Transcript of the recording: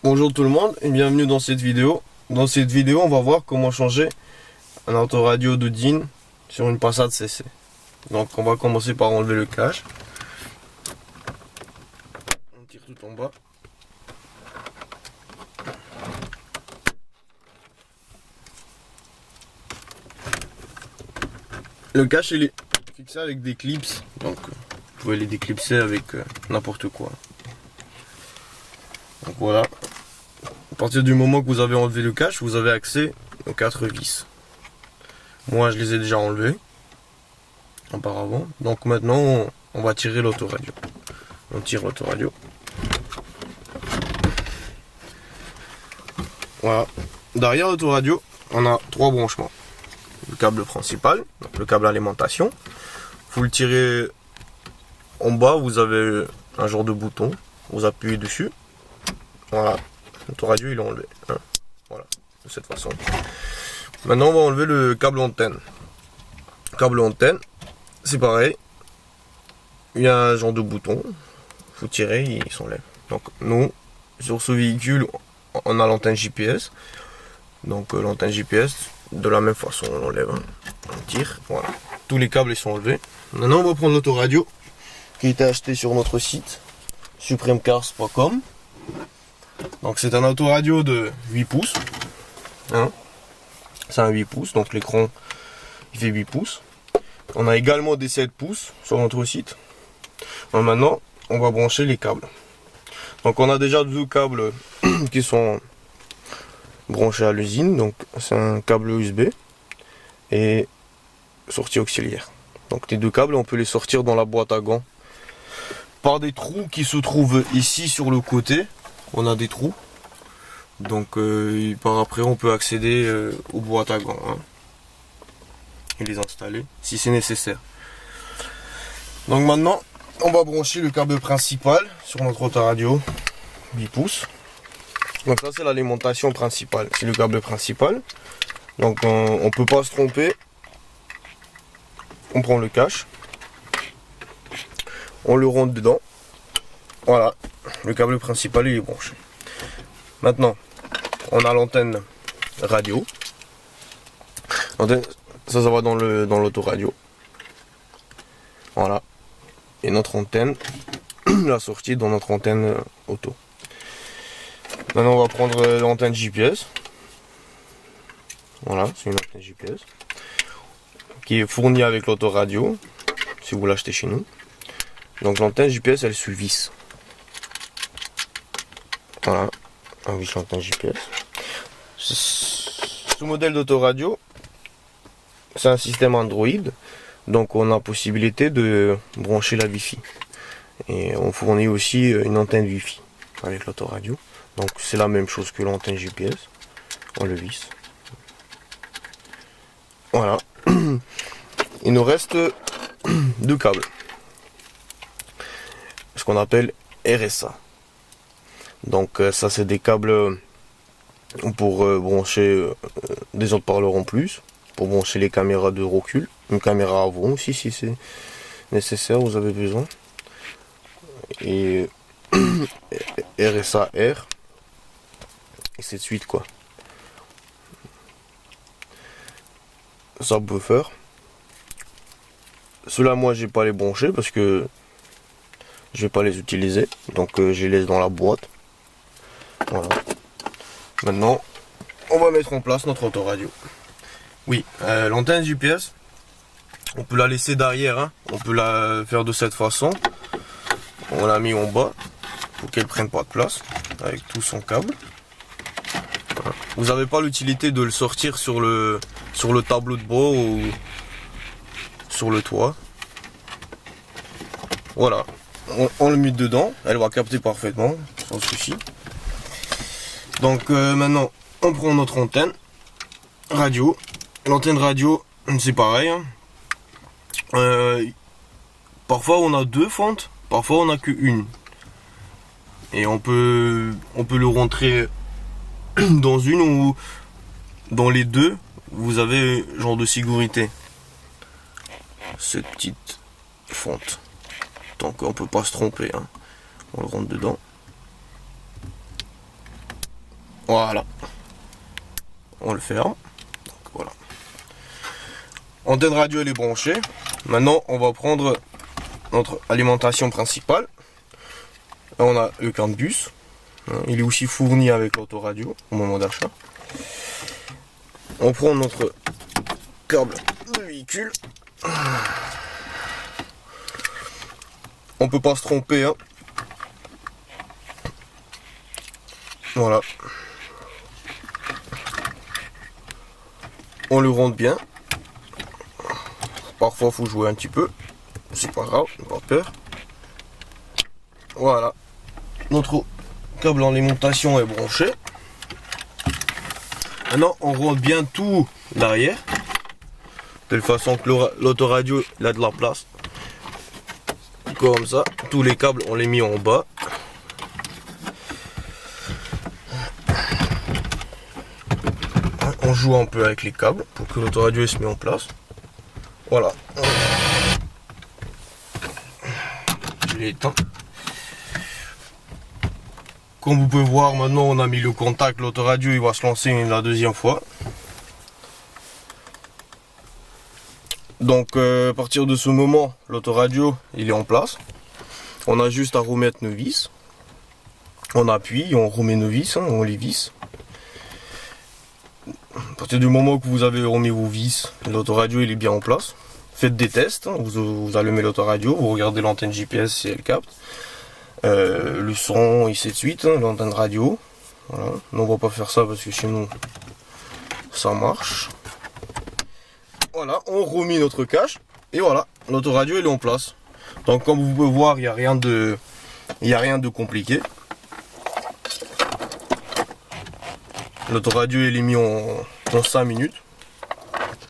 Bonjour tout le monde et bienvenue dans cette vidéo. Dans cette vidéo, on va voir comment changer un autoradio de DIN sur une Passat CC. Donc on va commencer par enlever le cache. On tire tout en bas. Le cache il est fixé avec des clips, donc vous pouvez les déclipser avec n'importe quoi. Donc voilà. À partir du moment que vous avez enlevé le cache, vous avez accès aux 4 vis. Moi je les ai déjà enlevés auparavant. Donc maintenant on va tirer l'autoradio. On tire l'autoradio. Voilà. Derrière l'autoradio, on a 3 branchements. Le câble principal, donc le câble alimentation. Vous le tirez en bas, vous avez un genre de bouton. Vous appuyez dessus. Voilà. L'autoradio il est enlevé. Voilà. De cette façon. Maintenant on va enlever le câble antenne. Le câble antenne, c'est pareil. Il y a un genre de bouton. Vous tirez, il s'enlève. Donc nous, sur ce véhicule, on a l'antenne GPS. Donc l'antenne GPS, de la même façon, on l'enlève. On tire, voilà. Tous les câbles ils sont enlevés. Maintenant on va prendre l'autoradio qui a été acheté sur notre site supremecars.com. Donc c'est un autoradio de 8 pouces. Hein, c'est un 8 pouces, donc l'écran il fait 8 pouces. On a également des 7 pouces sur notre site. Donc maintenant on va brancher les câbles. Donc on a déjà 2 câbles qui sont branchés à l'usine. Donc c'est un câble USB et sortie auxiliaire. Donc les 2 câbles on peut les sortir dans la boîte à gants par des trous qui se trouvent ici sur le côté. On a des trous. Donc par après on peut accéder aux boîtes à gants hein, et les installer si c'est nécessaire. Donc maintenant on va brancher le câble principal sur notre autoradio 8 pouces. Donc ça c'est l'alimentation principale, c'est le câble principal. Donc on peut pas se tromper. On prend le cache, on le rentre dedans. Voilà, le câble principal il est branché. Maintenant on a l'antenne radio. Ça va dans l'autoradio. Voilà. Et notre antenne, la sortie dans notre antenne auto. Maintenant on va prendre l'antenne GPS. Voilà, c'est une antenne GPS qui est fournie avec l'autoradio si vous l'achetez chez nous. Donc l'antenne GPS elle se visse. Voilà, on visse l'antenne GPS. Ce modèle d'autoradio, c'est un système Android, donc on a possibilité de brancher la Wi-Fi. Et on fournit aussi une antenne Wi-Fi avec l'autoradio. Donc c'est la même chose que l'antenne GPS. On le visse. Voilà. Il nous reste 2 câbles. Ce qu'on appelle RSA. Donc ça c'est des câbles pour brancher des haut-parleurs en plus. Pour brancher les caméras de recul. Une caméra avant aussi si c'est nécessaire, vous avez besoin. Et RSA R. Et c'est de suite quoi. Subwoofer. Ceux-là moi j'ai pas les branchés parce que je vais pas les utiliser. Donc je les laisse dans la boîte. Voilà. Maintenant on va mettre en place notre autoradio. Oui, l'antenne GPS, on peut la laisser derrière, hein. On peut la faire de cette façon. On l'a mis en bas pour qu'elle prenne pas de place avec tout son câble. Voilà. Vous n'avez pas l'utilité de le sortir sur le tableau de bord ou sur le toit. Voilà, on le met dedans, elle va capter parfaitement, sans souci. Donc maintenant, on prend notre antenne radio. L'antenne radio, c'est pareil. Hein. Parfois on a 2 fentes, parfois on a que une. Et on peut le rentrer dans une ou dans les 2. Vous avez genre de sécurité. Cette petite fente. Donc on peut pas se tromper. Hein. On le rentre dedans. Voilà. On le ferme. Donc, voilà. Antenne radio elle est branchée. Maintenant on va prendre notre alimentation principale. Là on a le câble bus. Il est aussi fourni avec l'autoradio au moment d'achat. On prend notre câble de véhicule. On peut pas se tromper, hein. Voilà. On le rentre bien. Parfois faut jouer un petit peu. C'est pas grave, pas peur. Voilà. Notre câble en alimentation est branché. Maintenant on rentre bien tout l'arrière. De telle façon que l'autoradio il a de la place. Comme ça. Tous les câbles on les mis en bas. On joue un peu avec les câbles pour que l'autoradio se mette en place. Voilà. Je l'ai éteint. Comme vous pouvez voir, maintenant on a mis le contact, l'autoradio il va se lancer la deuxième fois. Donc à partir de ce moment, l'autoradio il est en place. On a juste à remettre nos vis. On appuie, on remet nos vis, hein, on les visse. À partir du moment que vous avez remis vos vis, l'autoradio il est bien en place. Faites des tests, hein, vous allumez l'autoradio, vous regardez l'antenne GPS si elle capte. Le son, ainsi de suite, hein, l'antenne radio. Voilà. Non, on va pas faire ça parce que sinon ça marche. Voilà, on remet notre cache et voilà, l'autoradio il est en place. Donc comme vous pouvez voir, il n'y a rien de compliqué. L'autoradio il est mis en 5 minutes.